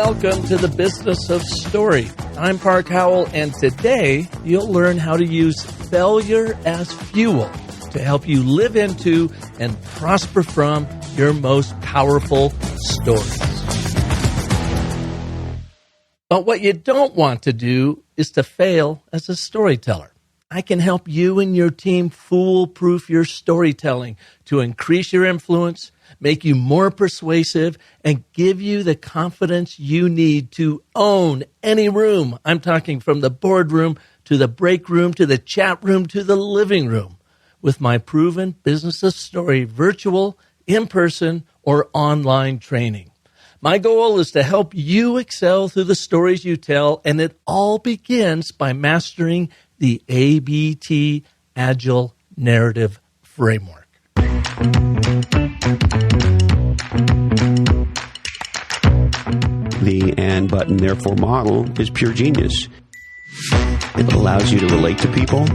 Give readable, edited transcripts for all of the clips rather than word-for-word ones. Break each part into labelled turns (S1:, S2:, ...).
S1: welcome to the Business of Story. I'm Park Howell, and today you'll learn how to use failure as fuel to help you live into and prosper from your most powerful stories. But what you don't want to do is to fail as a storyteller. I can help you and your team foolproof your storytelling to increase your influence, make you more persuasive, and give you the confidence you need to own any room. I'm talking from the boardroom to the break room to the chat room to the living room with my proven Business of Story virtual, in-person, or online training. My goal is to help you excel through the stories you tell, and it all begins by mastering the ABT Agile Narrative Framework.
S2: The and, but, and therefore model is pure genius. It allows you to relate to people.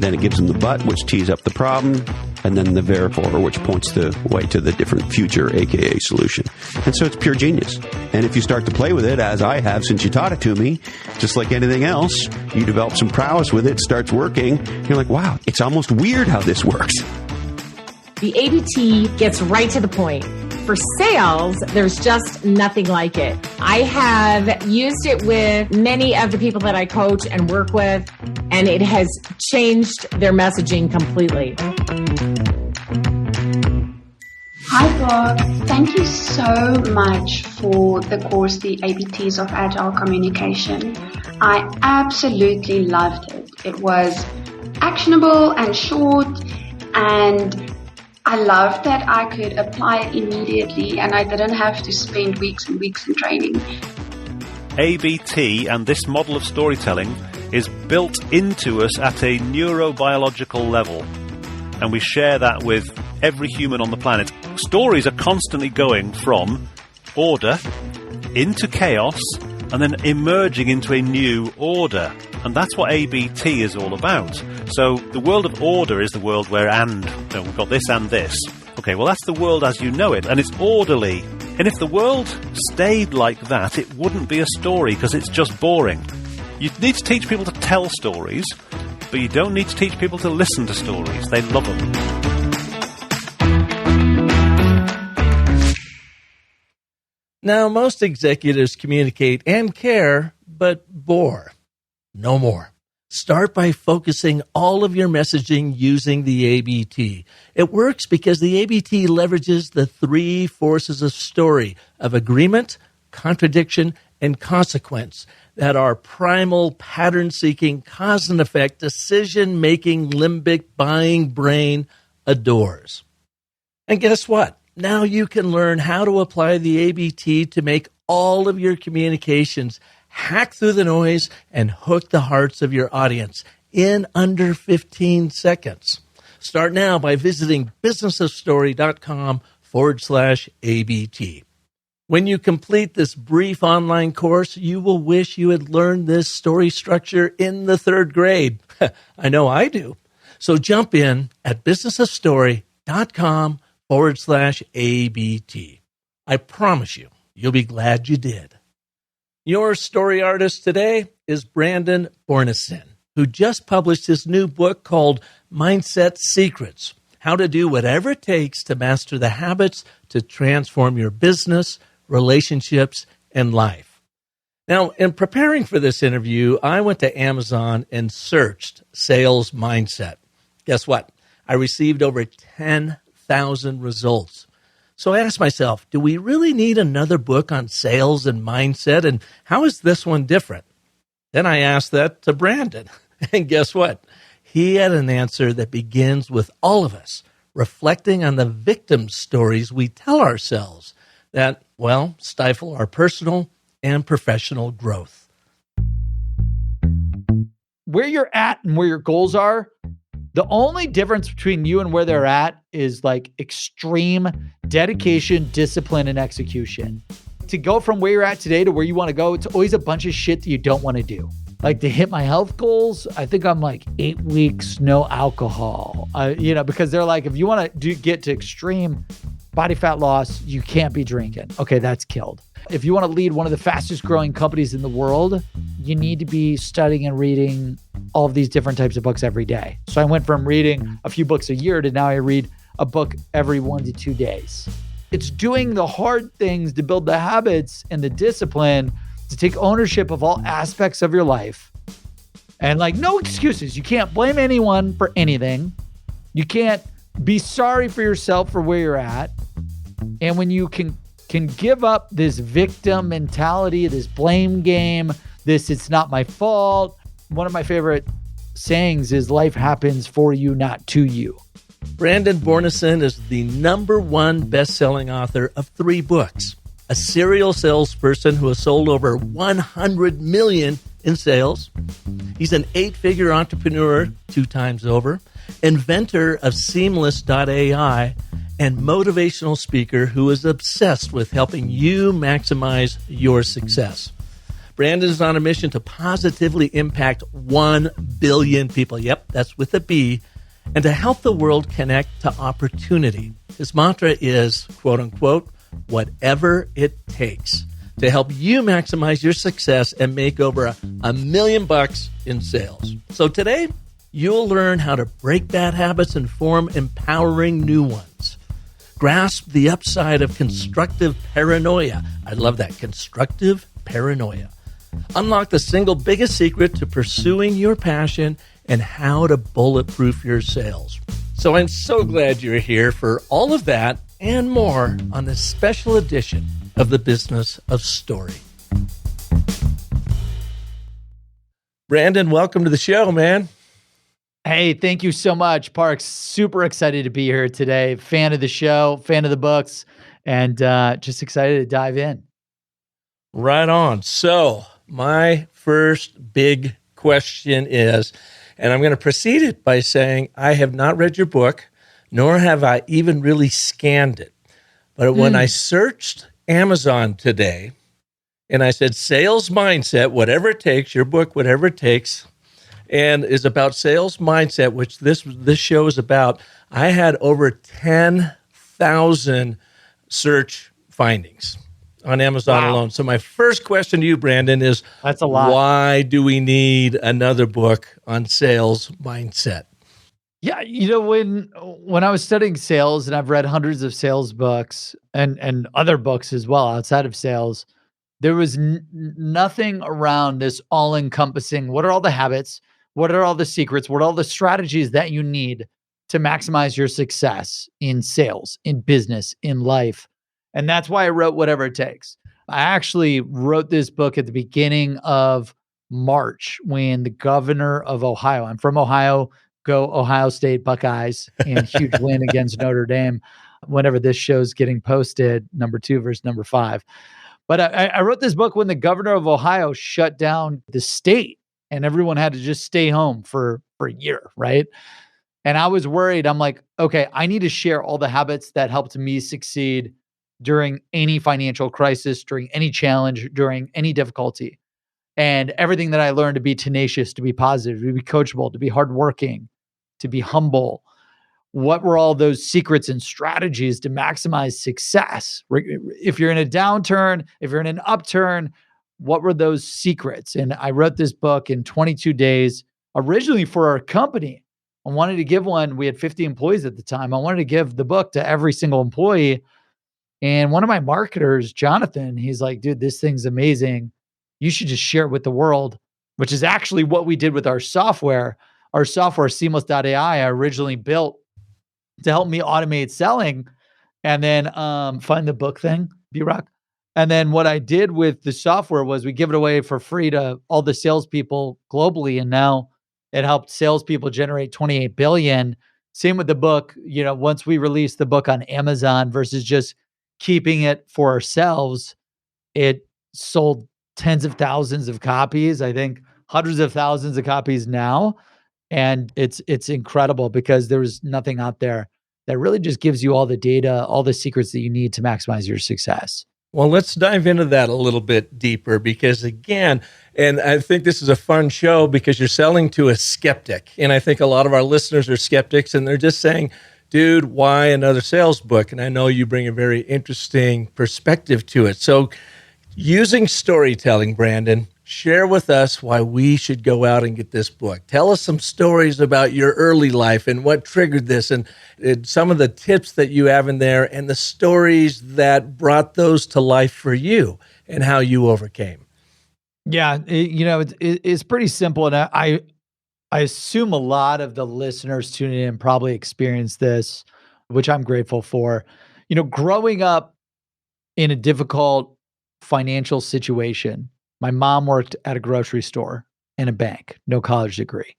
S2: Then it gives them the but, which tees up the problem, and then the therefore, which points the way to the different future, aka solution. And so it's pure genius. And if you start to play with it, as I have since you taught it to me, just like anything else, you develop some prowess with it, starts working, you're like, wow, it's almost weird how this works.
S3: The ABT gets right to the point. For sales, there's just nothing like it. I have used it with many of the people that I coach and work with, and it has changed their messaging completely.
S4: Hi, Bob. Thank you so much for the course, the ABTs of Agile Communication. I absolutely loved it. It was actionable and short, and I loved that I could apply it immediately and I didn't have to spend weeks and weeks in training.
S5: ABT and this model of storytelling is built into us at a neurobiological level, and we share that with every human on the planet. Stories are constantly going from order into chaos and then emerging into a new order. And that's what ABT is all about. So the world of order is the world where we've got this and this. Okay, well, that's the world as you know it, and it's orderly. And if the world stayed like that, it wouldn't be a story because it's just boring. You need to teach people to tell stories, but you don't need to teach people to listen to stories. They love them.
S1: Now, most executives communicate and care, but bore. No more. Start by focusing all of your messaging using the ABT. It works because the ABT leverages the three forces of story of agreement, contradiction, and consequence that our primal, pattern-seeking, cause and effect, decision-making, limbic, buying brain adores. And guess what? Now you can learn how to apply the ABT to make all of your communications hack through the noise and hook the hearts of your audience in under 15 seconds. Start now by visiting businessofstory.com/ABT. When you complete this brief online course, you will wish you had learned this story structure in the third grade. I know I do. So jump in at businessofstory.com/ABT. I promise you, you'll be glad you did. Your story artist today is Bornancin, who just published his new book called Mindset Secrets: How to Do Whatever It Takes to Master the Habits to Transform Your Business, Relationships, and Life. Now, in preparing for this interview, I went to Amazon and searched sales mindset. Guess what? I received over 10,000 results. So I asked myself, do we really need another book on sales and mindset? And how is this one different? Then I asked that to Brandon. And guess what? He had an answer that begins with all of us reflecting on the victim stories we tell ourselves that, well, stifle our personal and professional growth.
S6: Where you're at and where your goals are, the only difference between you and where they're at is like extreme dedication, discipline, and execution. To go from where you're at today to where you want to go, it's always a bunch of shit that you don't want to do. Like to hit my health goals, I think I'm like 8 weeks, no alcohol. Because they're like, if you want to get to extreme body fat loss, you can't be drinking. Okay, that's killed. If you want to lead one of the fastest growing companies in the world, you need to be studying and reading all of these different types of books every day. So I went from reading a few books a year to now I read a book every 1 to 2 days. It's doing the hard things to build the habits and the discipline to take ownership of all aspects of your life. And like, no excuses. You can't blame anyone for anything. You can't be sorry for yourself for where you're at. And when you can give up this victim mentality, this blame game, this it's not my fault. One of my favorite sayings is life happens for you, not to you.
S1: Brandon Bornancin is the #1 best-selling author of 3 books, a serial salesperson who has sold over 100 million in sales. He's an 8-figure entrepreneur 2 times over, inventor of Seamless.AI, and motivational speaker who is obsessed with helping you maximize your success. Brandon is on a mission to positively impact 1 billion people. Yep, that's with a B. And to help the world connect to opportunity. His mantra is, quote unquote, whatever it takes to help you maximize your success and make over $1 million in sales. So today, you'll learn how to break bad habits and form empowering new ones. Grasp the upside of constructive paranoia. I love that, constructive paranoia. Unlock the single biggest secret to pursuing your passion and how to bulletproof your sales. So I'm so glad you're here for all of that and more on this special edition of the Business of Story. Brandon, welcome to the show, man.
S6: Hey, thank you so much, Parks. Super excited to be here today. Fan of the show, fan of the books, and just excited to dive in.
S1: Right on. So my first big question is, and I'm going to precede it by saying I have not read your book, nor have I even really scanned it. But when I searched Amazon today and I said sales mindset, whatever it takes, your book, whatever it takes, and is about sales mindset, which this show is about, I had over 10,000 search findings on Amazon alone. So my first question to you, Brandon, is
S6: that's a lot.
S1: Why do we need another book on sales mindset?
S6: Yeah, when I was studying sales, and I've read hundreds of sales books and other books as well outside of sales, there was nothing around this all-encompassing, what are all the habits, what are all the secrets, what are all the strategies that you need to maximize your success in sales, in business, in life. And that's why I wrote Whatever It Takes. I actually wrote this book at the beginning of March when the governor of Ohio, I'm from Ohio, go Ohio State Buckeyes, and huge win against Notre Dame whenever this show's getting posted, #2 versus #5. But I wrote this book when the governor of Ohio shut down the state and everyone had to just stay home for a year, right? And I was worried. I'm like, okay, I need to share all the habits that helped me succeed during any financial crisis, during any challenge, during any difficulty. And everything that I learned to be tenacious, to be positive, to be coachable, to be hardworking, to be humble. What were all those secrets and strategies to maximize success? If you're in a downturn, if you're in an upturn, what were those secrets? And I wrote this book in 22 days, originally for our company. I wanted to give one. We had 50 employees at the time. I wanted to give the book to every single employee. And one of my marketers, Jonathan, he's like, dude, this thing's amazing. You should just share it with the world, which is actually what we did with our software. Our software, Seamless.AI, I originally built to help me automate selling and then find the book thing, B-Rock. And then what I did with the software was we give it away for free to all the salespeople globally. And now it helped salespeople generate 28 billion. Same with the book. Once we released the book on Amazon versus just keeping it for ourselves, it sold tens of thousands of copies. I think hundreds of thousands of copies now. And it's incredible because there's nothing out there that really just gives you all the data, all the secrets that you need to maximize your success.
S1: Well, let's dive into that a little bit deeper because again, and I think this is a fun show because you're selling to a skeptic. And I think a lot of our listeners are skeptics and they're just saying, dude, why another sales book? And I know you bring a very interesting perspective to it. So Using storytelling, Brandon, share with us why we should go out and get this book. Tell us some stories about your early life and what triggered this, and some of the tips that you have in there and the stories that brought those to life for you and how you overcame.
S6: Yeah, it's pretty simple, and I assume a lot of the listeners tuning in probably experienced this, which I'm grateful for. Growing up in a difficult financial situation, my mom worked at a grocery store and a bank, no college degree.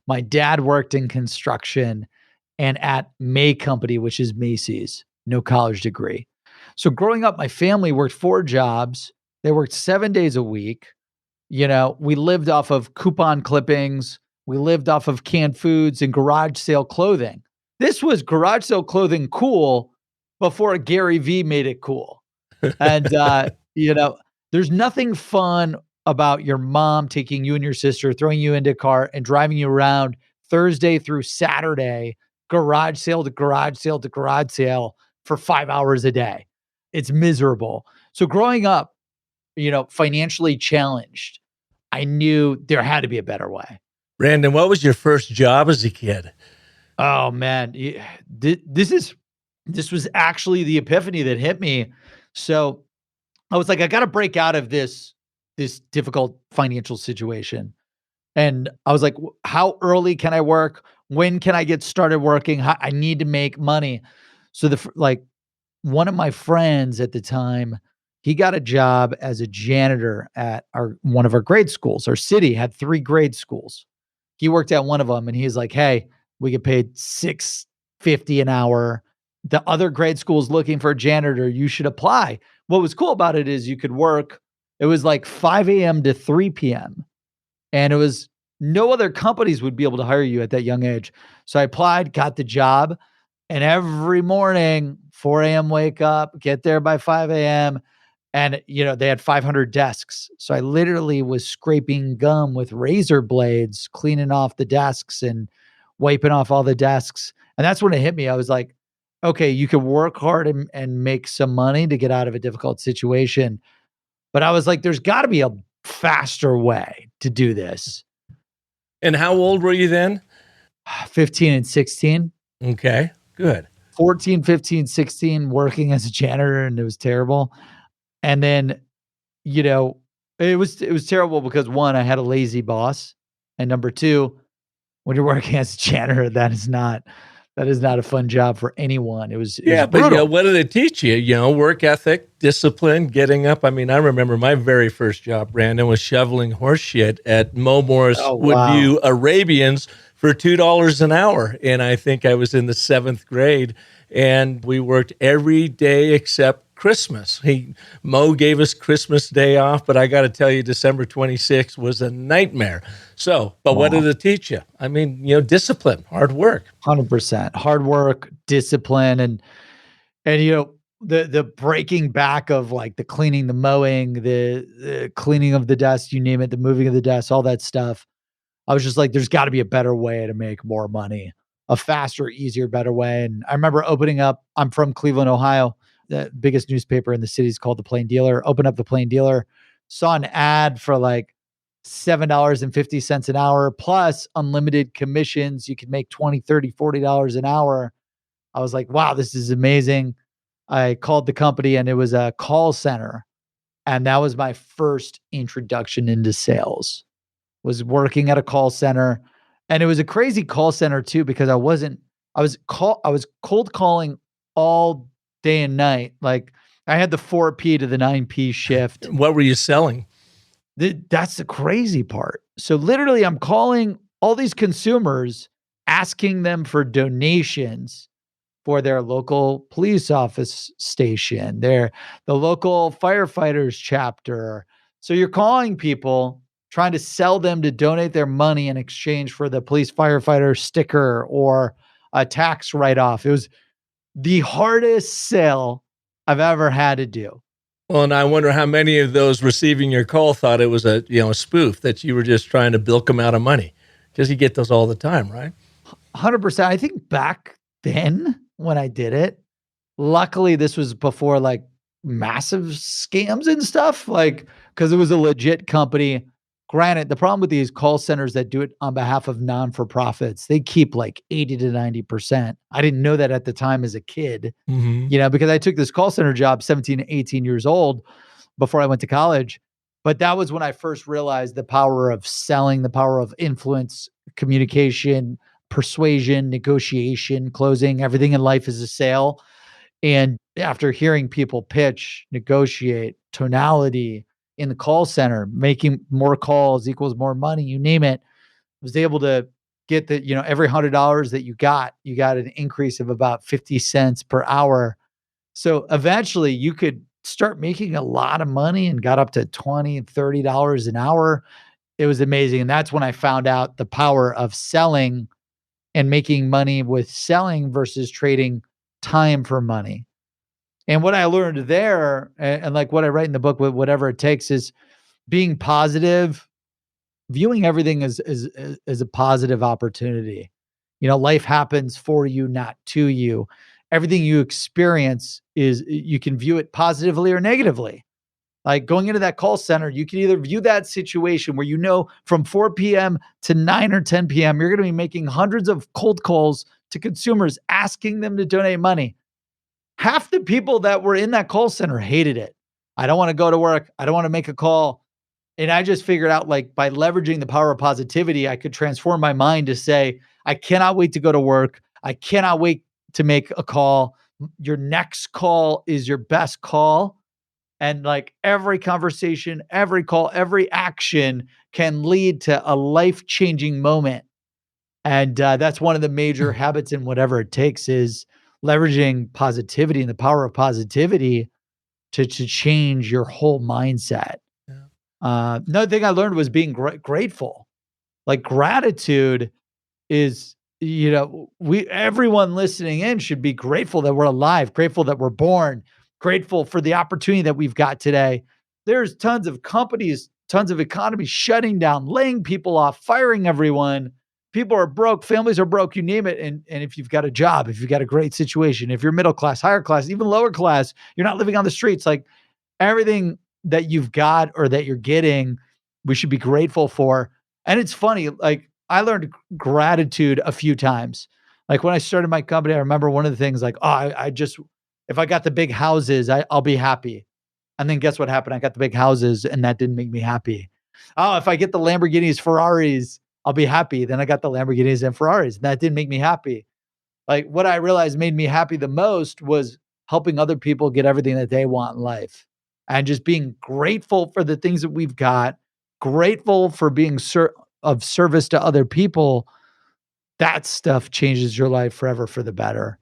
S6: My dad worked in construction and at May Company, which is Macy's, no college degree. So growing up, my family worked 4 jobs. They worked 7 days a week. We lived off of coupon clippings. We lived off of canned foods and garage sale clothing. This was garage sale clothing cool before Gary Vee made it cool. And, there's nothing fun about your mom taking you and your sister, throwing you into a car and driving you around Thursday through Saturday, garage sale to garage sale to garage sale for 5 hours a day. It's miserable. So growing up, financially challenged, I knew there had to be a better way.
S1: Brandon, what was your first job as a kid?
S6: Oh man, this was actually the epiphany that hit me. So I was like, I got to break out of this difficult financial situation. And I was like, how early can I work? When can I get started working? I need to make money. So one of my friends at the time, he got a job as a janitor at one of our grade schools. Our city had 3 grade schools. He worked at one of them, and he's like, hey, we get paid $6.50 an hour. The other grade school's looking for a janitor. You should apply. What was cool about it is you could work. It was like 5 a.m. to 3 p.m. And it was no other companies would be able to hire you at that young age. So I applied, got the job. And every morning, 4 a.m. wake up, get there by 5 a.m. And, they had 500 desks. So I literally was scraping gum with razor blades, cleaning off the desks and wiping off all the desks. And that's when it hit me. I was like, okay, you can work hard and make some money to get out of a difficult situation. But I was like, there's got to be a faster way to do this.
S1: And how old were you then?
S6: 15 and 16.
S1: Okay, good.
S6: 14, 15, 16, working as a janitor, and it was terrible. And then, it was terrible because 1, I had a lazy boss. And number 2, when you're working as a janitor, that is not a fun job for anyone. It was
S1: but what did it teach you? Work ethic, discipline, getting up. I mean, I remember my very first job, Brandon, was shoveling horse shit at Morris Woodview Arabians for $2 an hour. And I think I was in the 7th grade, and we worked every day except Christmas. Mo gave us Christmas Day off, but I got to tell you, December 26th was a nightmare. So, but what did it teach you? I mean, discipline, hard work.
S6: 100%. Hard work, discipline, and the breaking back of like the cleaning, the mowing, the cleaning of the desk, you name it, the moving of the desk, all that stuff. I was just like, there's got to be a better way to make more money, a faster, easier, better way. And I remember opening up, I'm from Cleveland, Ohio. The biggest newspaper in the city is called The Plain Dealer. Open up The Plain Dealer, saw an ad for like $7.50 an hour plus unlimited commissions. You could make $20, $30, $40 an hour. I was like, wow, this is amazing. I called the company, and it was a call center. And that was my first introduction into sales, was working at a call center. And it was a crazy call center too, because I was cold calling all day and night. Like I had the 4P to the 9P shift.
S1: What were you selling?
S6: That's the crazy part. So literally I'm calling all these consumers, asking them for donations for their local police office station, the local firefighters chapter. So you're calling people, trying to sell them to donate their money in exchange for the police firefighter sticker or a tax write-off. It was the hardest sale I've ever had to do.
S1: Well, and I wonder how many of those receiving your call thought it was a spoof, that you were just trying to bilk them out of money, because you get those all the time, right?
S6: 100%. I think back then when I did it, luckily this was before like massive scams and stuff, like, because it was a legit company. Granted, the problem with these call centers that do it on behalf of non-for-profits, they keep like 80 to 90%. I didn't know that at the time as a kid, because I took this call center job 17, 18 years old before I went to college. But that was when I first realized the power of selling, the power of influence, communication, persuasion, negotiation, closing. Everything in life is a sale. And after hearing people pitch, negotiate, tonality in the call center, making more calls equals more money, you name it, was able to get that, every $100 that you got an increase of about 50 cents per hour. So eventually you could start making a lot of money and got up to $20, $30 an hour. It was amazing. And that's when I found out the power of selling and making money with selling versus trading time for money. And what I learned there, and like what I write in the book, with whatever it takes, is being positive, viewing everything as a positive opportunity. Life happens for you, not to you. Everything you experience you can view it positively or negatively. Like going into that call center, you can either view that situation where from 4 p.m. to 9 or 10 p.m., you're going to be making hundreds of cold calls to consumers, asking them to donate money. Half the people that were in that call center hated it. I don't want to go to work. I don't want to make a call. And I just figured out, like, by leveraging the power of positivity, I could transform my mind to say, I cannot wait to go to work. I cannot wait to make a call. Your next call is your best call. And like every conversation, every call, every action can lead to a life-changing moment. And that's one of the major habits in whatever it takes, is leveraging positivity and the power of positivity to change your whole mindset. Yeah. Another thing I learned was being grateful. Like, gratitude is, everyone listening in should be grateful that we're alive, grateful that we're born, grateful for the opportunity that we've got today. There's tons of companies, tons of economies shutting down, laying people off, firing everyone. People are broke, families are broke, you name it. And if you've got a job, if you've got a great situation, if you're middle class, higher class, even lower class, you're not living on the streets, like everything that you've got or that you're getting, we should be grateful for. And it's funny, like I learned gratitude a few times. Like when I started my company, I remember one of the things like, if I got the big houses, I'll be happy. And then guess what happened? I got the big houses and that didn't make me happy. Oh, if I get the Lamborghinis, Ferraris, I'll be happy. Then I got the Lamborghinis and Ferraris, and that didn't make me happy. Like what I realized made me happy the most was helping other people get everything that they want in life, and just being grateful for the things that we've got, grateful for being of service to other people. That stuff changes your life forever for the better.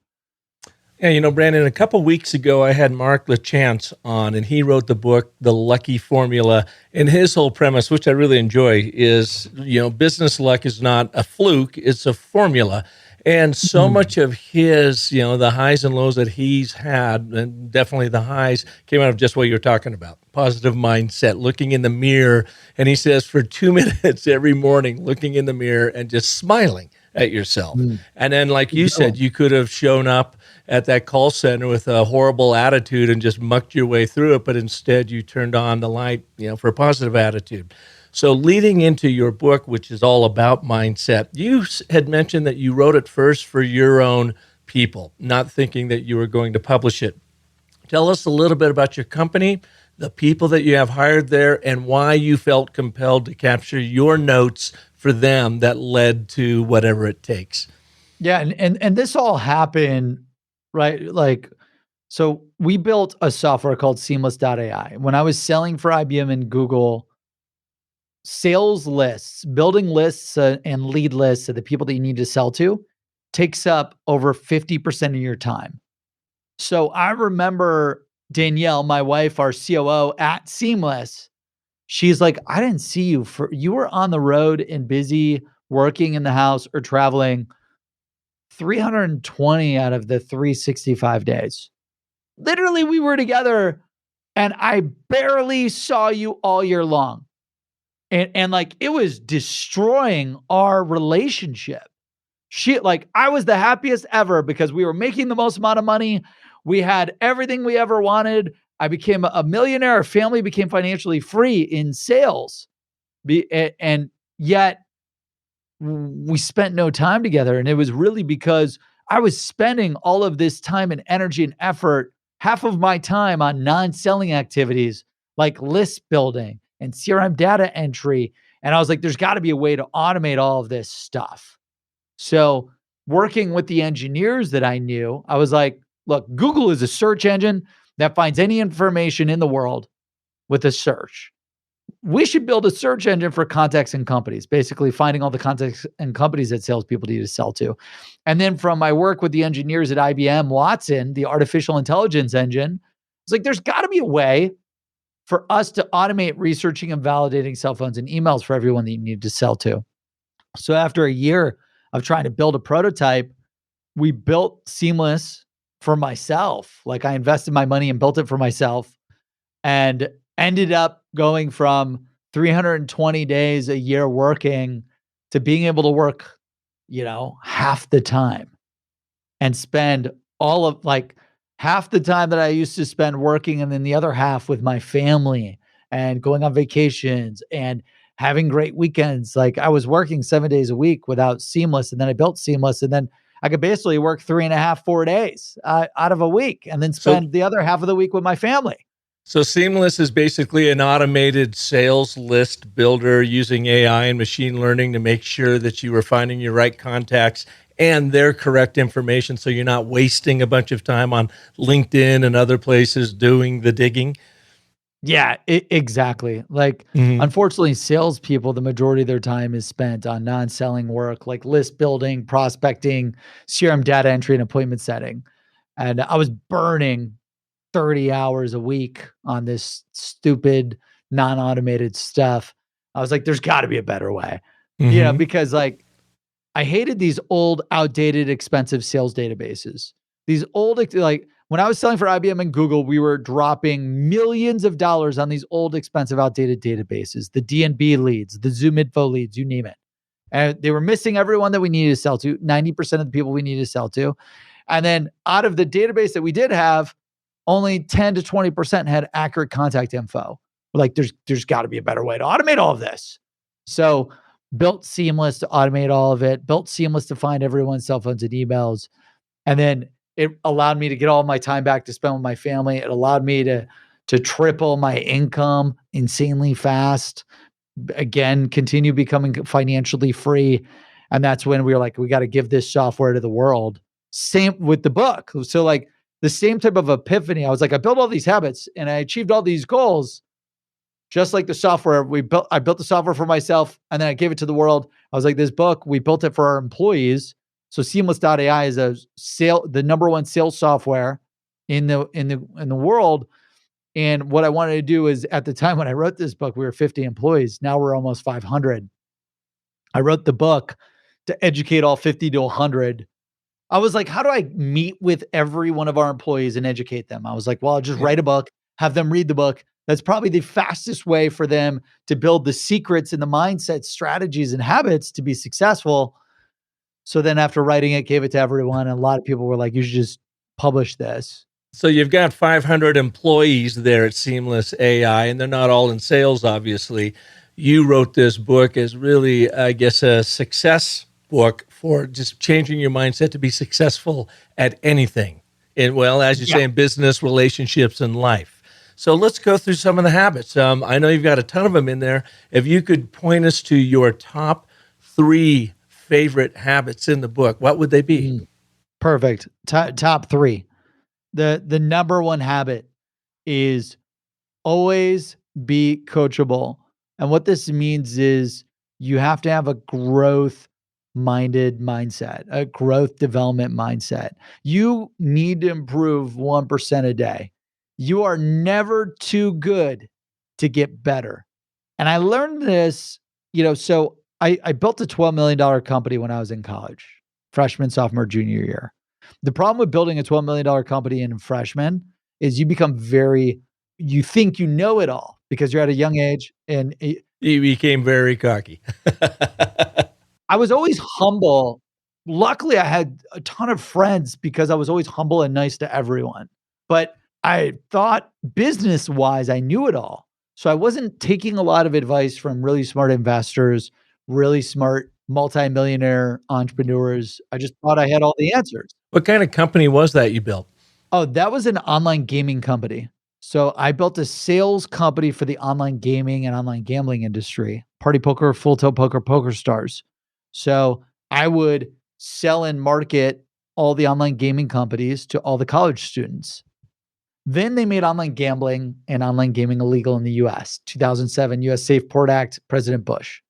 S1: Yeah, Brandon, a couple weeks ago, I had Mark LaChance on, and he wrote the book, The Lucky Formula. And his whole premise, which I really enjoy, is, business luck is not a fluke, it's a formula. And so much of his, the highs and lows that he's had, and definitely the highs, came out of just what you're talking about. Positive mindset, looking in the mirror. And he says for 2 minutes every morning, looking in the mirror and just smiling at yourself. And then, like you said, you could have shown up at that call center with a horrible attitude and just mucked your way through it, but instead you turned on the light, for a positive attitude. So leading into your book, which is all about mindset, you had mentioned that you wrote it first for your own people, not thinking that you were going to publish it. Tell us a little bit about your company, the people that you have hired there, and why you felt compelled to capture your notes for them that led to whatever it takes.
S6: Yeah, and this all happened, right? Like, so we built a software called Seamless.AI. When I was selling for IBM and Google, sales lists, building lists and lead lists of the people that you need to sell to takes up over 50% of your time. So I remember Danielle, my wife, our COO at Seamless, she's like, I didn't see you you were on the road and busy working in the house or traveling 320 out of the 365 days. Literally, we were together and I barely saw you all year long. And like, it was destroying our relationship. I was the happiest ever because we were making the most amount of money. We had everything we ever wanted. I became a millionaire. Our family became financially free in sales. And yet we spent no time together. And it was really because I was spending all of this time and energy and effort, half of my time on non-selling activities like list building and CRM data entry. And I was like, there's got to be a way to automate all of this stuff. So working with the engineers that I knew, I was like, look, Google is a search engine that finds any information in the world with a search. We should build a search engine for contacts and companies, basically finding all the contacts and companies that salespeople need to sell to. And then from my work with the engineers at IBM Watson, the artificial intelligence engine, it's like, there's got to be a way for us to automate researching and validating cell phones and emails for everyone that you need to sell to. So after a year of trying to build a prototype, we built Seamless for myself. Like I invested my money and built it for myself and ended up going from 320 days a year working to being able to work, half the time and spend all of half the time that I used to spend working and then the other half with my family and going on vacations and having great weekends. Like I was working 7 days a week without Seamless, and then I built Seamless, and then I could basically work 3.5, 4 days out of a week and then spend the other half of the week with my family.
S1: So Seamless is basically an automated sales list builder using AI and machine learning to make sure that you are finding your right contacts and their correct information, so you're not wasting a bunch of time on LinkedIn and other places doing the digging.
S6: Yeah, exactly. Unfortunately, salespeople, the majority of their time is spent on non-selling work, like list building, prospecting, CRM data entry, and appointment setting. And I was burning 30 hours a week on this stupid, non-automated stuff. I was like, there's got to be a better way, because I hated these old, outdated, expensive sales databases. These old, when I was selling for IBM and Google, we were dropping millions of dollars on these old, expensive, outdated databases, the D&B leads, the Zoom Info leads, you name it. And they were missing everyone that we needed to sell to, 90% of the people we needed to sell to. And then out of the database that we did have, only 10 to 20% had accurate contact info. We're like, there's got to be a better way to automate all of this. So built Seamless to automate all of it, built Seamless to find everyone's cell phones and emails. And then it allowed me to get all my time back to spend with my family. It allowed me to triple my income insanely fast. Again, continue becoming financially free. And that's when we were like, we got to give this software to the world. Same with the book. So the same type of epiphany. I was like, I built all these habits and I achieved all these goals. Just like the software I built the software for myself and then I gave it to the world. I was like, this book, we built it for our employees. So Seamless.AI is the number one sales software in the world. And what I wanted to do is, at the time when I wrote this book, we were 50 employees. Now we're almost 500. I wrote the book to educate all 50 to 100. I was like, how do I meet with every one of our employees and educate them? I was like, well, I'll just write a book, have them read the book. That's probably the fastest way for them to build the secrets and the mindset, strategies, and habits to be successful. So then after writing it, gave it to everyone. And a lot of people were like, you should just publish this.
S1: So you've got 500 employees there at Seamless.AI, and they're not all in sales, obviously. You wrote this book as really, I guess, a success book for just changing your mindset to be successful at anything. And as you say, in business, relationships, and life. So let's go through some of the habits. I know you've got a ton of them in there. If you could point us to your top 3 favorite habits in the book, what would they be?
S6: Perfect. Top 3. The number one habit is always be coachable. And what this means is you have to have a growth-minded mindset, a growth development mindset. You need to improve 1% a day. You are never too good to get better. And I learned this, so I built a $12 million company when I was in college, freshman, sophomore, junior year. The problem with building a $12 million company in freshman is you become you think you know it all because you're at a young age. And
S1: you became very cocky.
S6: I was always humble. Luckily, I had a ton of friends because I was always humble and nice to everyone. But I thought business-wise, I knew it all. So I wasn't taking a lot of advice from really smart investors, really smart multimillionaire entrepreneurs. I just thought I had all the answers.
S1: What kind of company was that you built?
S6: Oh, that was an online gaming company. So I built a sales company for the online gaming and online gambling industry, Party Poker, Full Tilt Poker, Poker Stars. So I would sell and market all the online gaming companies to all the college students. Then they made online gambling and online gaming illegal in the US. 2007, US Safe Port Act, President Bush.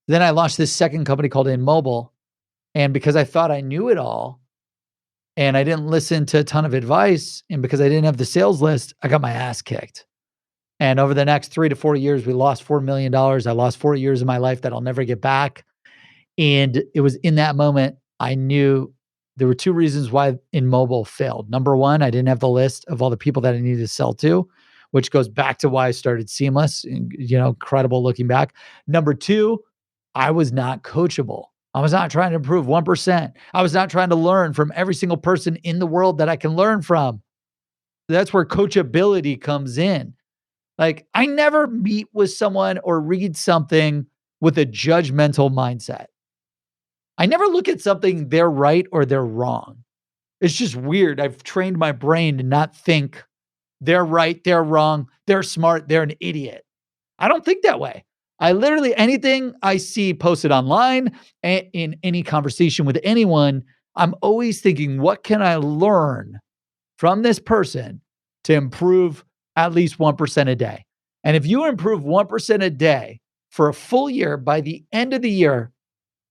S6: Then I launched this second company called InMobile. And because I thought I knew it all, and I didn't listen to a ton of advice, and because I didn't have the sales list, I got my ass kicked. And over the next 3 to 4 years, we lost $4 million. I lost 4 years of my life that I'll never get back. And it was in that moment, I knew there were 2 reasons why InMobile failed. Number one, I didn't have the list of all the people that I needed to sell to, which goes back to why I started Seamless, incredible looking back. Number 2, I was not coachable. I was not trying to improve 1%. I was not trying to learn from every single person in the world that I can learn from. That's where coachability comes in. Like, I never meet with someone or read something with a judgmental mindset. I never look at something they're right or they're wrong. It's just weird. I've trained my brain to not think they're right, they're wrong, they're smart, they're an idiot. I don't think that way. I literally, anything I see posted online, in any conversation with anyone, I'm always thinking, what can I learn from this person to improve at least 1% a day? And if you improve 1% a day for a full year, by the end of the year,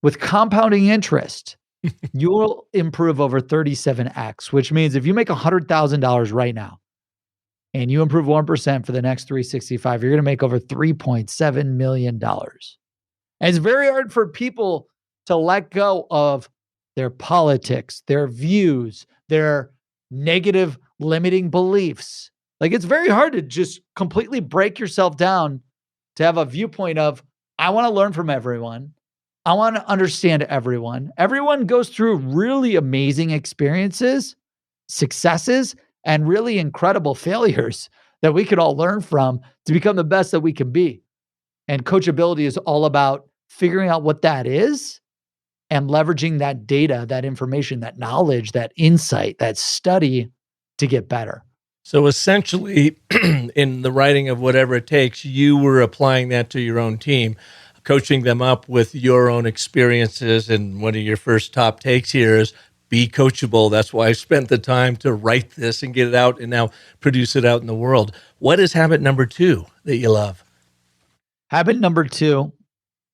S6: with compounding interest, you will improve over 37x, which means if you make $100,000 right now, and you improve 1% for the next 365, you're going to make over $3.7 million. And it's very hard for people to let go of their politics, their views, their negative limiting beliefs. Like, it's very hard to just completely break yourself down to have a viewpoint of, I want to learn from everyone. I want to understand everyone. Everyone goes through really amazing experiences, successes, and really incredible failures that we could all learn from to become the best that we can be. And coachability is all about figuring out what that is and leveraging that data, that information, that knowledge, that insight, that study to get better.
S1: So essentially, in the writing of Whatever It Takes, you were applying that to your own team, coaching them up with your own experiences. And one of your first top takes here is, be coachable. That's why I spent the time to write this and get it out and now produce it out in the world. What is habit number 2 that you love?
S6: Habit number 2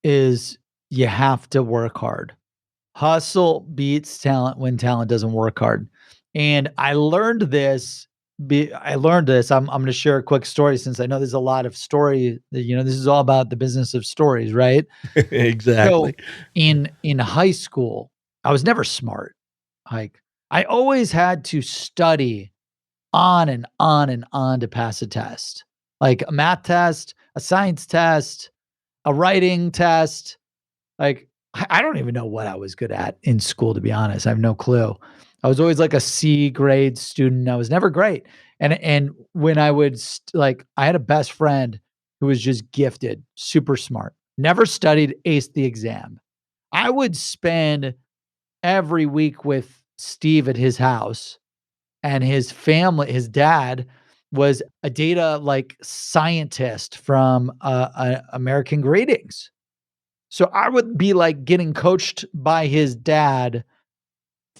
S6: is you have to work hard. Hustle beats talent when talent doesn't work hard. And I learned this. I'm going to share a quick story, since I know there's a lot of story. This is all about the business of stories, right?
S1: Exactly.
S6: So in high school, I was never smart. Like, I always had to study on and on and on to pass a test, like a math test, a science test, a writing test. Like, I don't even know what I was good at in school, to be honest. I have no clue. I was always like a C grade student. I was never great. And when I would I had a best friend who was just gifted, super smart, never studied, aced the exam. I would spend every week with Steve at his house, and his family, his dad was a data scientist from American Gradings. So I would be getting coached by his dad,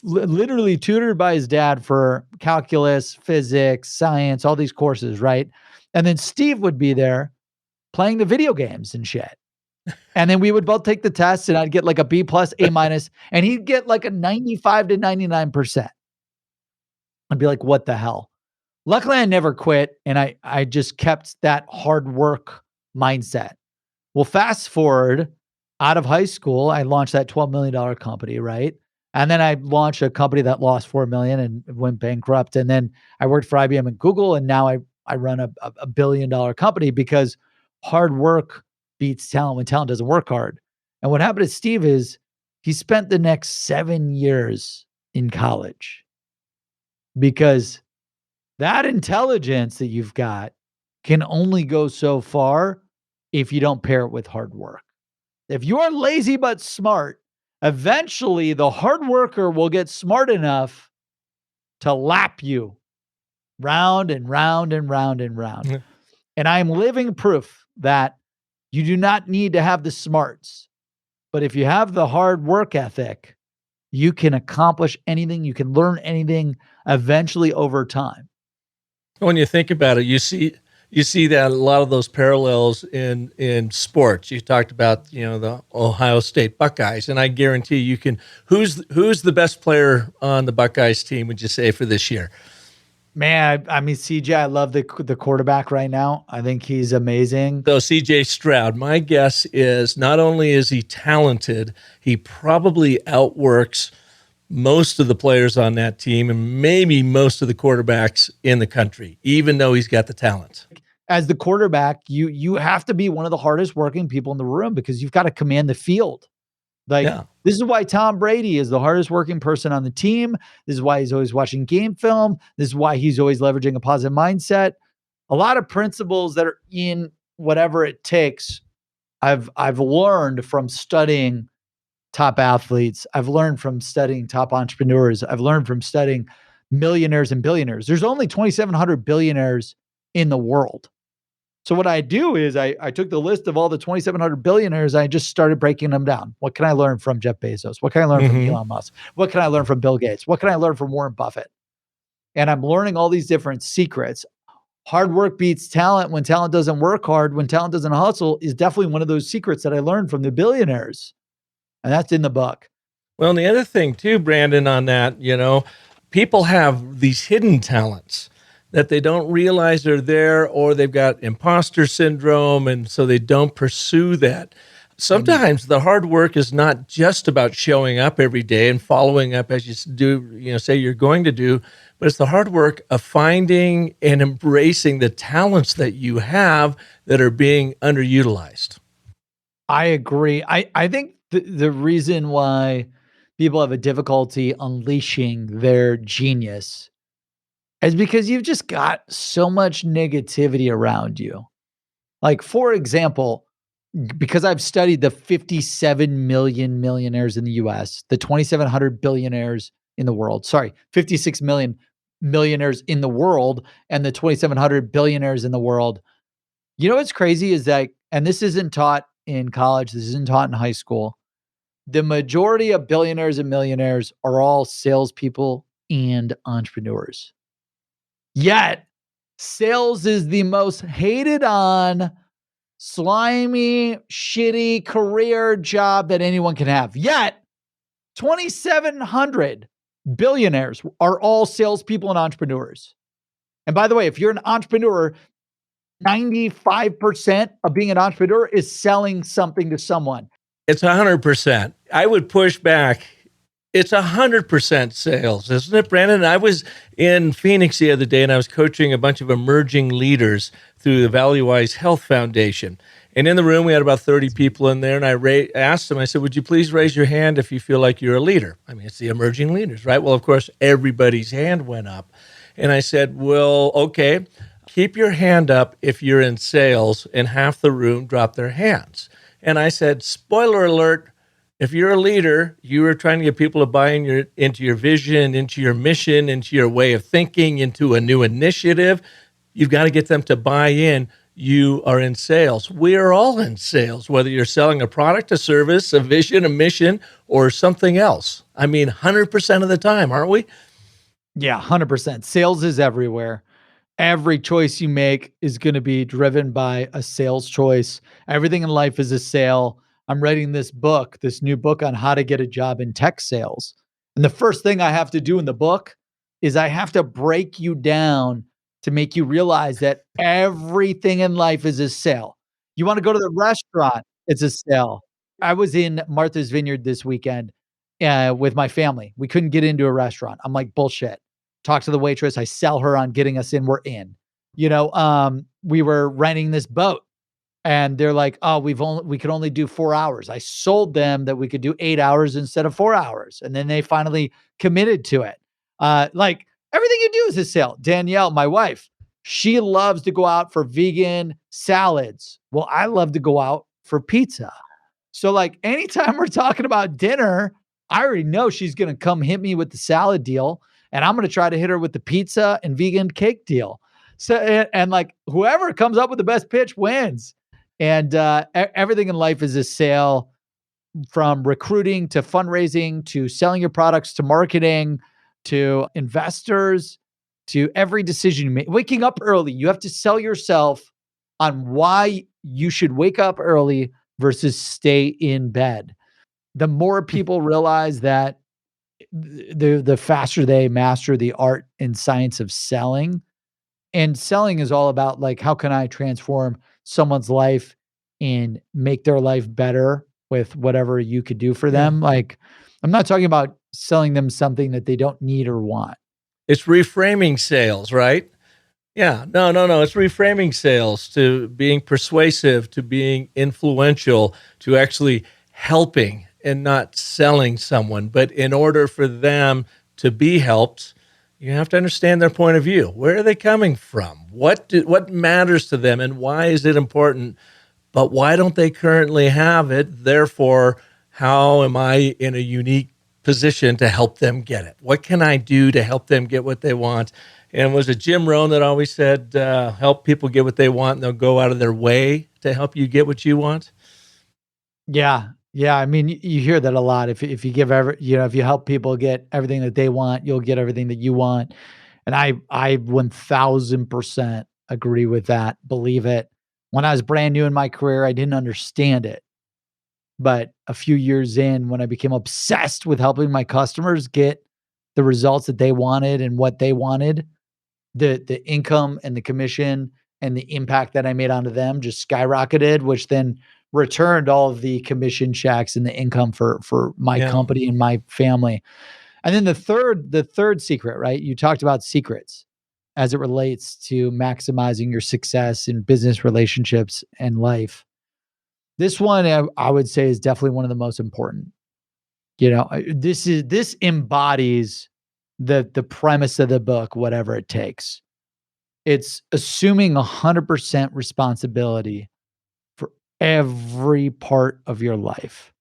S6: literally tutored by his dad for calculus, physics, science, all these courses, right? And then Steve would be there playing the video games and shit. And then we would both take the test, and I'd get a B+, A-, and he'd get a 95 to 99%. I'd be like, what the hell? Luckily, I never quit, and I just kept that hard work mindset. Well, fast forward, out of high school, I launched that $12 million company, right? And then I launched a company that lost $4 million and went bankrupt. And then I worked for IBM and Google, and now I run a $1 billion company, because hard work beats talent when talent doesn't work hard. And what happened to Steve is he spent the next 7 years in college, because That intelligence that you've got can only go so far if you don't pair it with hard work. If you are lazy but smart, eventually the hard worker will get smart enough to lap you round and round and round and round. And I am living proof that you do not need to have the smarts, but if you have the hard work ethic, you can accomplish anything, you can learn anything eventually over time.
S1: When you think about it, you see that a lot of those parallels in sports. You talked about, the Ohio State Buckeyes, and I guarantee you can. Who's the best player on the Buckeyes team, would you say, for this year?
S6: Man, I mean, CJ, I love the quarterback right now. I think he's amazing.
S1: So CJ Stroud, my guess is not only is he talented, he probably outworks most of the players on that team and maybe most of the quarterbacks in the country, even though he's got the talent.
S6: As the quarterback, you have to be one of the hardest working people in the room because you've got to command the field. This is why Tom Brady is the hardest working person on the team. This is why he's always watching game film. This is why he's always leveraging a positive mindset. A lot of principles that are in whatever it takes, I've learned from studying top athletes. I've learned from studying top entrepreneurs. I've learned from studying millionaires and billionaires. There's only 2,700 billionaires in the world. So what I do is I took the list of all the 2,700 billionaires. I just started breaking them down. What can I learn from Jeff Bezos? What can I learn from Elon Musk? What can I learn from Bill Gates? What can I learn from Warren Buffett? And I'm learning all these different secrets. Hard work beats talent when talent doesn't work hard, when talent doesn't hustle is definitely one of those secrets that I learned from the billionaires. And that's in the book.
S1: Well, and the other thing too, Brandon, on that, people have these hidden talents that they don't realize are there, or they've got imposter syndrome, and so they don't pursue that. Sometimes the hard work is not just about showing up every day and following up as you do, say you're going to do, but it's the hard work of finding and embracing the talents that you have that are being underutilized.
S6: I agree. I think the reason why people have a difficulty unleashing their genius is because you've just got so much negativity around you. Like, for example, because I've studied the 57 million millionaires in the US, the 2,700 billionaires in the world, 56 million millionaires in the world, and the 2,700 billionaires in the world. You know what's crazy is that, and this isn't taught in college, this isn't taught in high school, the majority of billionaires and millionaires are all salespeople and entrepreneurs. Yet, sales is the most hated on, slimy, shitty career job that anyone can have. Yet, 2,700 billionaires are all salespeople and entrepreneurs. And by the way, if you're an entrepreneur, 95% of being an entrepreneur is selling something to someone.
S1: It's 100%. I would push back. It's 100% sales, isn't it, Brandon? I was in Phoenix the other day, and I was coaching a bunch of emerging leaders through the ValueWise Health Foundation. And in the room, we had about 30 people in there, and I asked them, I said, would you please raise your hand if you feel like you're a leader? I mean, it's the emerging leaders, right? Well, of course, everybody's hand went up. And I said, well, okay, keep your hand up if you're in sales, and half the room dropped their hands. And I said, spoiler alert, if you're a leader, you are trying to get people to buy into your vision, into your mission, into your way of thinking, into a new initiative. You've got to get them to buy in. You are in sales. We are all in sales, whether you're selling a product, a service, a vision, a mission, or something else. I mean, 100% of the time, aren't we?
S6: Yeah, 100%. Sales is everywhere. Every choice you make is going to be driven by a sales choice. Everything in life is a sale. I'm writing this new book on how to get a job in tech sales. And the first thing I have to do in the book is I have to break you down to make you realize that everything in life is a sale. You want to go to the restaurant, it's a sale. I was in Martha's Vineyard this weekend with my family. We couldn't get into a restaurant. I'm like, bullshit. Talk to the waitress. I sell her on getting us in. We're in. We were renting this boat. And they're like, oh, we could only do 4 hours. I sold them that we could do 8 hours instead of 4 hours. And then they finally committed to it. everything you do is a sale. Danielle, my wife, she loves to go out for vegan salads. Well, I love to go out for pizza. So like anytime we're talking about dinner, I already know she's going to come hit me with the salad deal, and I'm going to try to hit her with the pizza and vegan cake deal. So, and like whoever comes up with the best pitch wins. And everything in life is a sale, from recruiting to fundraising to selling your products to marketing to investors to every decision you make. Waking up early, you have to sell yourself on why you should wake up early versus stay in bed. The more people realize that, the faster they master the art and science of selling. And selling is all about like, how can I transform someone's life and make their life better with whatever you could do for them? Like, I'm not talking about selling them something that they don't need or want.
S1: It's reframing sales, right? Yeah, no. It's reframing sales to being persuasive, to being influential, to actually helping and not selling someone. But in order for them to be helped, you have to understand their point of view. Where are they coming from? What matters to them, and why is it important? But why don't they currently have it? Therefore, how am I in a unique position to help them get it? What can I do to help them get what they want? And was it Jim Rohn that always said, help people get what they want, and they'll go out of their way to help you get what you want?
S6: Yeah. I mean, you hear that a lot. If you give if you help people get everything that they want, you'll get everything that you want. And I 1000% agree with that. Believe it. When I was brand new in my career, I didn't understand it. But a few years in, when I became obsessed with helping my customers get the results that they wanted and what they wanted, the income and the commission and the impact that I made onto them just skyrocketed, which then returned all of the commission checks and the income for my company and my family. And then the third secret, right? You talked about secrets as it relates to maximizing your success in business relationships and life. This one, I would say, is definitely one of the most important. This embodies the premise of the book, whatever it takes. It's assuming 100% responsibility for every part of your life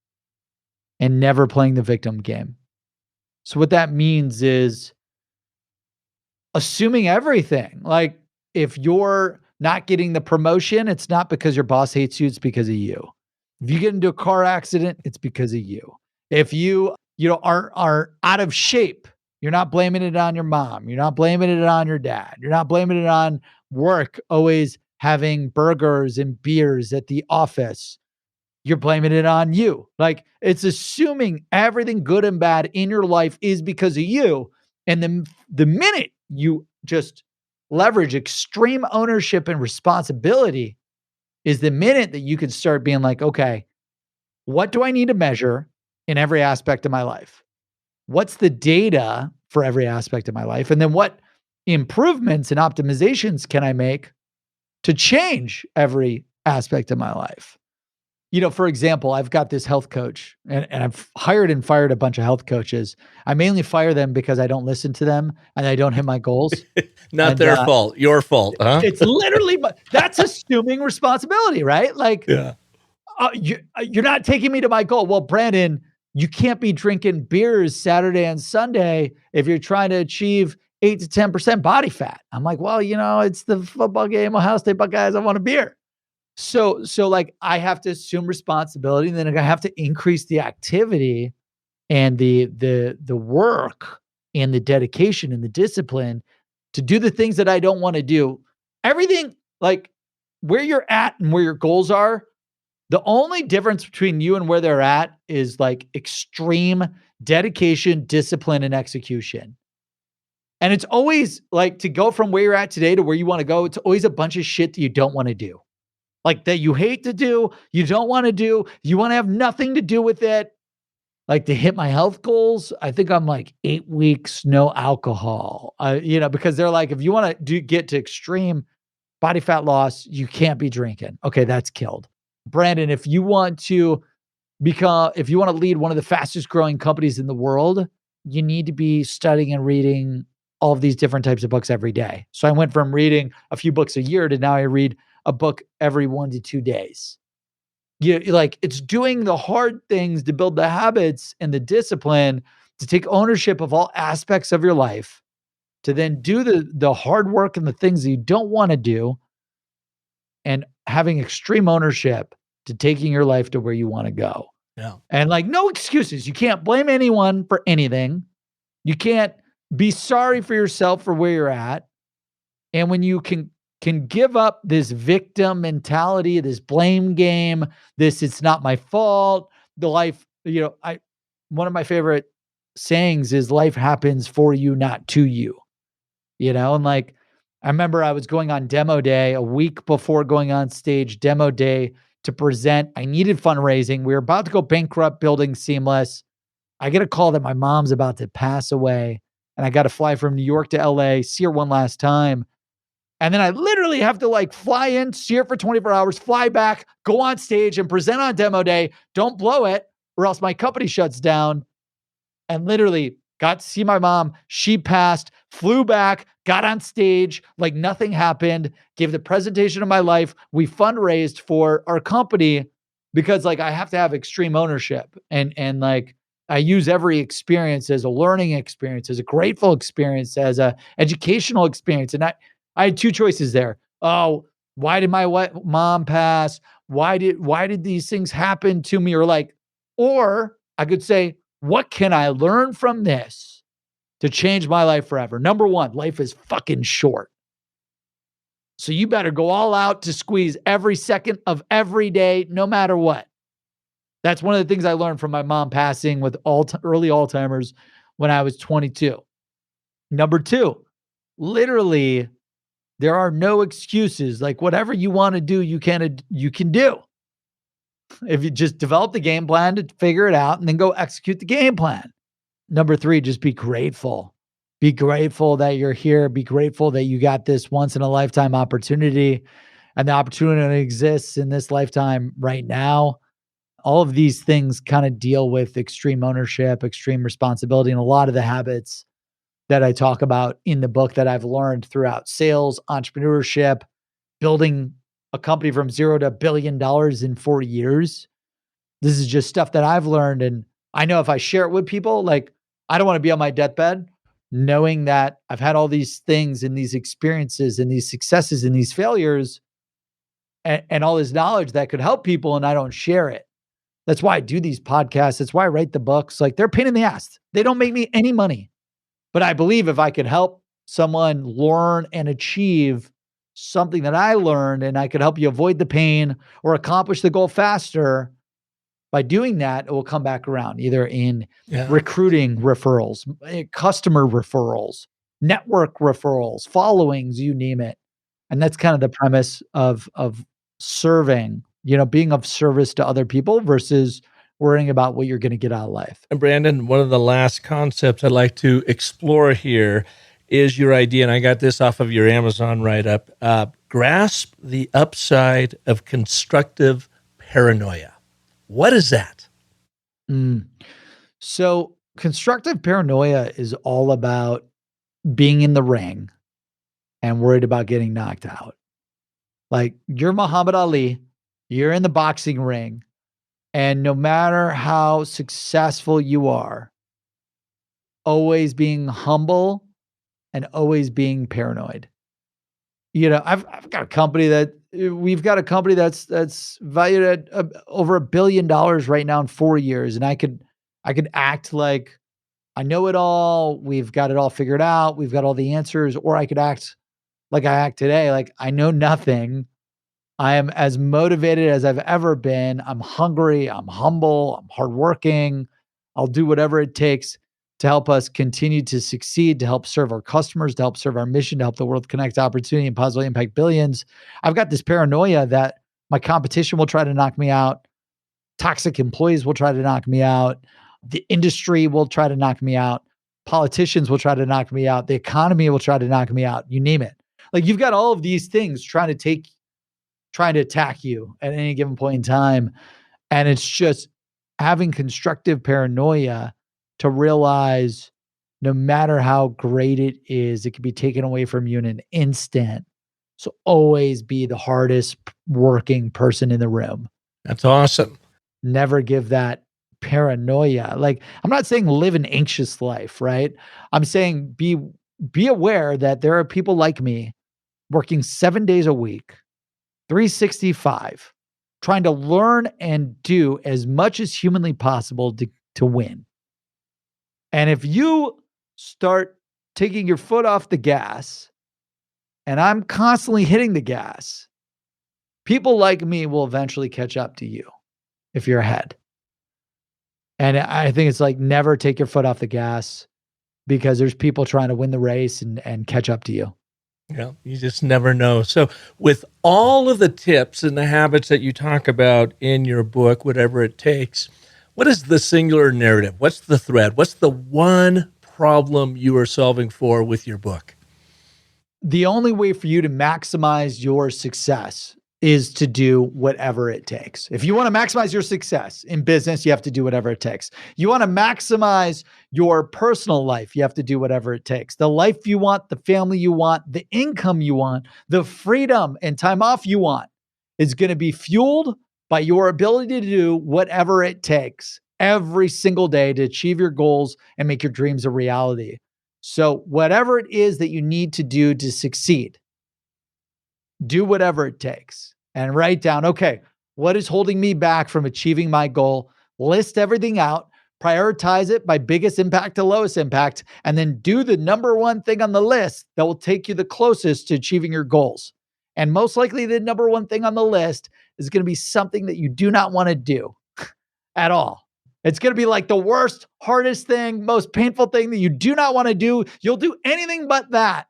S6: and never playing the victim game. So what that means is assuming everything. Like, if you're not getting the promotion, it's not because your boss hates you, it's because of you. If you get into a car accident, it's because of you. If you are out of shape, you're not blaming it on your mom. You're not blaming it on your dad. You're not blaming it on work, always having burgers and beers at the office. You're blaming it on you. Like, it's assuming everything good and bad in your life is because of you. And the minute you just leverage extreme ownership and responsibility is the minute that you can start being like, okay, what do I need to measure in every aspect of my life? What's the data for every aspect of my life? And then what improvements and optimizations can I make to change every aspect of my life? For example, I've got this health coach, and I've hired and fired a bunch of health coaches. I mainly fire them because I don't listen to them and I don't hit my goals.
S1: Not their fault, your fault, huh?
S6: It's literally, that's assuming responsibility, right? Like, you're not taking me to my goal. Well, Brandon, you can't be drinking beers Saturday and Sunday if you're trying to achieve 8 to 10% body fat. I'm like, well, it's the football game, Ohio State Buckeyes. I want a beer. So like, I have to assume responsibility, and then I have to increase the activity and the work and the dedication and the discipline to do the things that I don't want to do. Everything, like, where you're at and where your goals are, the only difference between you and where they're at is like extreme dedication, discipline, and execution. And it's always like, to go from where you're at today to where you want to go, it's always a bunch of shit that you don't want to do. Like, that you hate to do, you don't want to do, you want to have nothing to do with it. Like, to hit my health goals, I think I'm like 8 weeks, no alcohol, because they're like, if you want to get to extreme body fat loss, you can't be drinking. Okay, that's killed. Brandon, if you want to lead one of the fastest growing companies in the world, you need to be studying and reading all of these different types of books every day. So I went from reading a few books a year to now I read a book every 1 to 2 days. It's doing the hard things to build the habits and the discipline to take ownership of all aspects of your life, to then do the hard work and the things that you don't want to do, and having extreme ownership to taking your life to where you want to go.
S1: Yeah.
S6: And no excuses. You can't blame anyone for anything. You can't be sorry for yourself for where you're at. And when you can give up this victim mentality, this blame game, this it's not my fault, the life, one of my favorite sayings is life happens for you, not to you. And I remember I was going on demo day a week before going on stage, demo day to present. I needed fundraising. We were about to go bankrupt building Seamless. I get a call that my mom's about to pass away, and I got to fly from New York to LA, see her one last time. And then I literally have to fly in, see her for 24 hours, fly back, go on stage and present on demo day. Don't blow it or else my company shuts down. And literally got to see my mom. She passed, flew back, got on stage like nothing happened, gave the presentation of my life. We fundraised for our company because I have to have extreme ownership. And I use every experience as a learning experience, as a grateful experience, as a educational experience. And I had two choices there. Oh, why did my mom pass? Why did these things happen to me? Or I could say, what can I learn from this to change my life forever? Number one, life is fucking short. So you better go all out to squeeze every second of every day, no matter what. That's one of the things I learned from my mom passing with early Alzheimer's when I was 22. Number two, literally, there are no excuses. Whatever you want to do, you can do. If you just develop the game plan to figure it out and then go execute the game plan. Number three, just be grateful. Be grateful that you're here. Be grateful that you got this once in a lifetime opportunity, and the opportunity exists in this lifetime right now. All of these things kind of deal with extreme ownership, extreme responsibility, and a lot of the habits that I talk about in the book that I've learned throughout sales, entrepreneurship, building a company from $0 to $1 billion in 4 years. This is just stuff that I've learned. And I know if I share it with people, I don't want to be on my deathbed knowing that I've had all these things and these experiences and these successes and these failures and all this knowledge that could help people, and I don't share it. That's why I do these podcasts. That's why I write the books. They're a pain in the ass. They don't make me any money. But I believe if I could help someone learn and achieve something that I learned, and I could help you avoid the pain or accomplish the goal faster, by doing that, it will come back around either in recruiting referrals, customer referrals, network referrals, followings, you name it. And that's kind of the premise of serving, being of service to other people versus worrying about what you're going to get out of life.
S1: And Brandon, one of the last concepts I'd like to explore here is your idea, and I got this off of your Amazon write-up, grasp the upside of constructive paranoia. What is that?
S6: So constructive paranoia is all about being in the ring and worried about getting knocked out. You're Muhammad Ali, you're in the boxing ring, and no matter how successful you are, always being humble and always being paranoid. I've got a company that's valued at over $1 billion right now in 4 years. And I could act like I know it all. We've got it all figured out. We've got all the answers. Or I could act like I act today. I know nothing. I am as motivated as I've ever been. I'm hungry. I'm humble. I'm hardworking. I'll do whatever it takes to help us continue to succeed, to help serve our customers, to help serve our mission, to help the world connect opportunity and positively impact billions. I've got this paranoia that my competition will try to knock me out. Toxic employees will try to knock me out. The industry will try to knock me out. Politicians will try to knock me out. The economy will try to knock me out. You name it. You've got all of these things trying to attack you at any given point in time. And it's just having constructive paranoia to realize no matter how great it is, it can be taken away from you in an instant. So always be the hardest working person in the room.
S1: That's awesome.
S6: Never give that paranoia. Like, I'm not saying live an anxious life, right? I'm saying be aware that there are people like me working 7 days a week, 365, trying to learn and do as much as humanly possible to win. And if you start taking your foot off the gas, and I'm constantly hitting the gas, people like me will eventually catch up to you if you're ahead. And I think it's like, never take your foot off the gas, because there's people trying to win the race and catch up to you.
S1: Yeah, you just never know. So with all of the tips and the habits that you talk about in your book, whatever it takes, what is the singular narrative? What's the thread? What's the one problem you are solving for with your book?
S6: The only way for you to maximize your success is to do whatever it takes. If you want to maximize your success in business, you have to do whatever it takes. You want to maximize your personal life, you have to do whatever it takes. The life you want, the family you want, the income you want, the freedom and time off you want is going to be fueled by your ability to do whatever it takes every single day to achieve your goals and make your dreams a reality. So whatever it is that you need to do to succeed, do whatever it takes and write down, okay, what is holding me back from achieving my goal? List everything out, prioritize it by biggest impact to lowest impact, and then do the number one thing on the list that will take you the closest to achieving your goals. And most likely the number one thing on the list is going to be something that you do not want to do at all. It's going to be like the worst, hardest thing, most painful thing that you do not want to do. You'll do anything but that.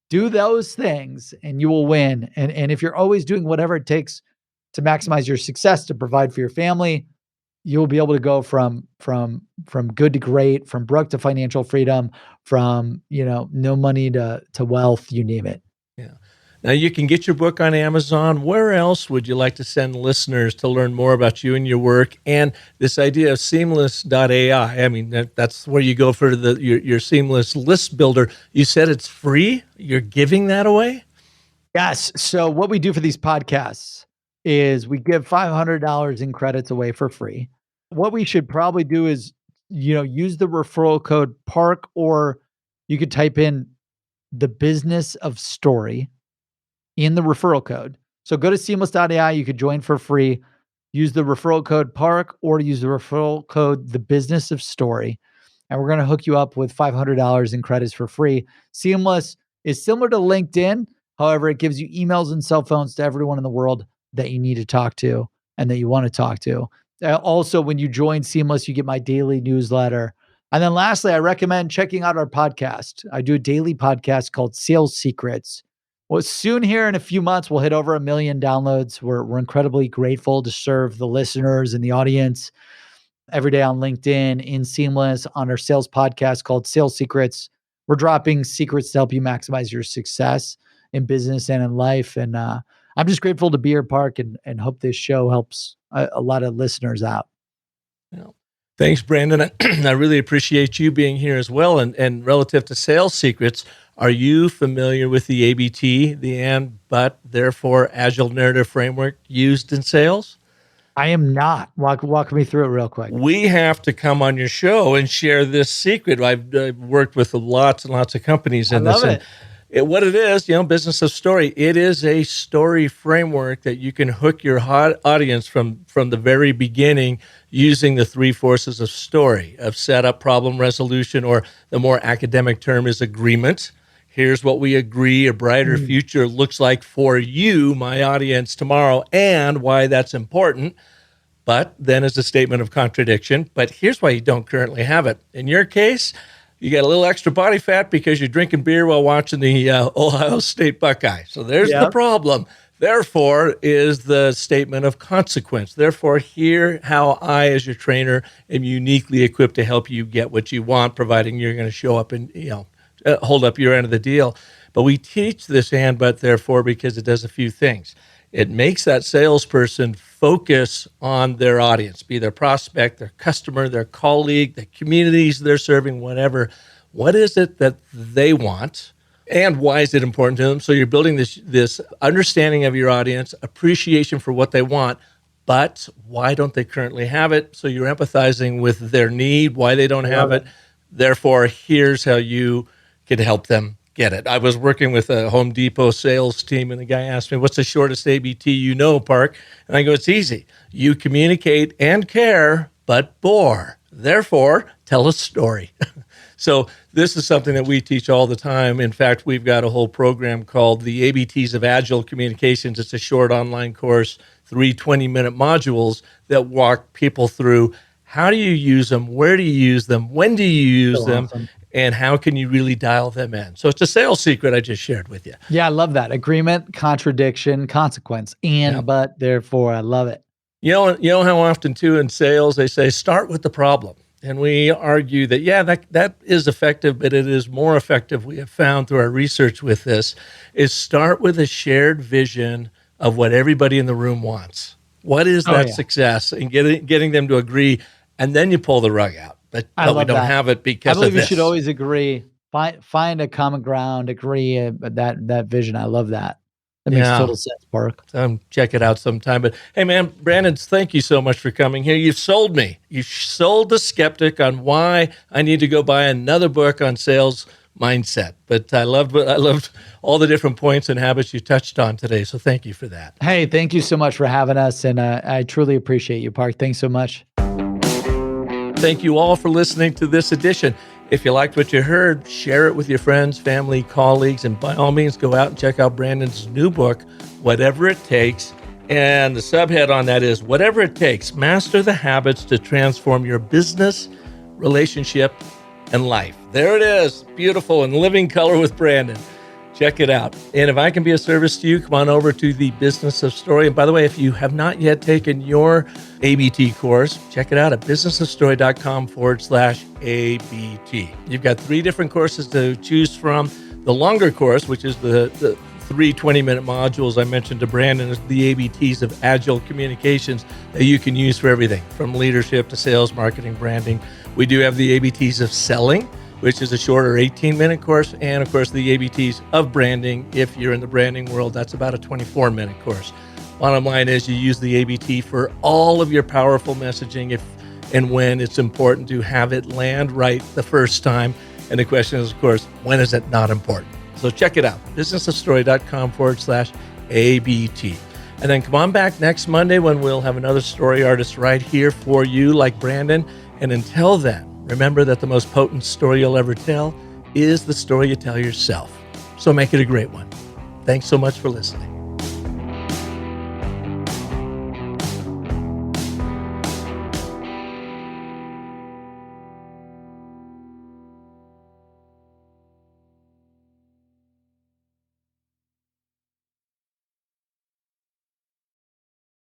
S6: Do those things and you will win. And if you're always doing whatever it takes to maximize your success, to provide for your family, you'll be able to go from good to great, from broke to financial freedom, from, no money to wealth, you name it.
S1: Yeah. Now you can get your book on Amazon. Where else would you like to send listeners to learn more about you and your work and this idea of Seamless.AI? I mean, that's where you go for your Seamless list builder. You said it's free. You're giving that away?
S6: Yes. So what we do for these podcasts is we give $500 in credits away for free. What we should probably do is, use the referral code PARK, or you could type in the business of story in the referral code. So go to Seamless.AI. You could join for free. Use the referral code PARK, or use the referral code the business of story. And we're going to hook you up with $500 in credits for free. Seamless is similar to LinkedIn. However, it gives you emails and cell phones to everyone in the world that you need to talk to and that you want to talk to. Also, when you join Seamless, you get my daily newsletter. And then lastly, I recommend checking out our podcast. I do a daily podcast called Sales Secrets. Well, soon here in a few months, we'll hit over 1 million downloads. We're incredibly grateful to serve the listeners and the audience every day on LinkedIn, in Seamless, on our sales podcast called Sales Secrets. We're dropping secrets to help you maximize your success in business and in life. And I'm just grateful to be here, Park, and hope this show helps a lot of listeners out.
S1: Yeah. Thanks, Brandon. I really appreciate you being here as well. And relative to Sales Secrets, are you familiar with the ABT, the and, but, therefore, Agile narrative framework used in sales?
S6: I am not. Walk me through it real quick.
S1: We have to come on your show and share this secret. I've worked with lots and lots of companies in this.
S6: I love it.
S1: What it is, business of story, it is a story framework that you can hook your audience from the very beginning using the 3 forces of story, of setup, problem resolution, or the more academic term is agreement. Here's what we agree a brighter future looks like for you, my audience, tomorrow, and why that's important. But then is a statement of contradiction. But here's why you don't currently have it. In your case, you got a little extra body fat because you're drinking beer while watching the Ohio State Buckeyes. So there's the problem. Therefore is the statement of consequence. Therefore, here how I, as your trainer, am uniquely equipped to help you get what you want, providing you're going to show up and hold up your end of the deal. But we teach this and but therefore because it does a few things. it makes that salesperson focus on their audience, be their prospect, their customer, their colleague, the communities they're serving, whatever. What is it that they want? And why is it important to them? So you're building this understanding of your audience, appreciation for what they want, but why don't they currently have it? So you're empathizing with their need, why they don't have it. Therefore, here's how you can help them get it. I was working with a Home Depot sales team, and the guy asked me, what's the shortest ABT you know, Park? And I go, it's easy. You communicate and care, but bore. Therefore, tell a story. So this is something that we teach all the time. In fact, we've got a whole program called the ABTs of Agile Communications. It's a short online course, 3 20-minute modules that walk people through how do you use them, where do you use them, when do you use them, awesome. And how can you really dial them in. So it's a sales secret I just shared with you.
S6: Yeah, I love that. Agreement, contradiction, consequence, and but, therefore. I love it.
S1: You know how often, too, in sales, they say, start with the problem. And we argue that, that is effective, but it is more effective, we have found through our research with this, is start with a shared vision of what everybody in the room wants. What is that success? And getting them to agree, and then you pull the rug out. But we don't have it because of this.
S6: I believe you should always agree. Find a common ground, agree, that vision. I love that. That makes total sense, Park.
S1: Check it out sometime. But hey, man, Brandon, thank you so much for coming here. You've sold me. You sold the skeptic on why I need to go buy another book on sales mindset. But I loved all the different points and habits you touched on today. So thank you for that.
S6: Hey, thank you so much for having us. And I truly appreciate you, Park. Thanks so much.
S1: Thank you all for listening to this edition. If you liked what you heard, share it with your friends, family, colleagues, and by all means, go out and check out Brandon's new book, Whatever It Takes. And the subhead on that is, Whatever It Takes, Master the Habits to Transform Your Business, Relationship, and Life. There it is, beautiful and living color with Brandon. Check it out. And if I can be of service to you, come on over to the Business of Story. And by the way, if you have not yet taken your ABT course, check it out at businessofstory.com/ABT. You've got 3 different courses to choose from. The longer course, which is the 3 20-minute modules I mentioned to Brandon, is the ABTs of Agile Communications that you can use for everything from leadership to sales, marketing, branding. We do have the ABTs of Selling, which is a shorter 18-minute course, and of course the ABTs of Branding. If you're in the branding world, that's about a 24-minute course. Bottom line is you use the ABT for all of your powerful messaging if and when it's important to have it land right the first time. And the question is, of course, when is it not important? So check it out, businessofstory.com/ABT. And then come on back next Monday when we'll have another story artist right here for you like Brandon. And until then, remember that the most potent story you'll ever tell is the story you tell yourself. So make it a great one. Thanks so much for listening.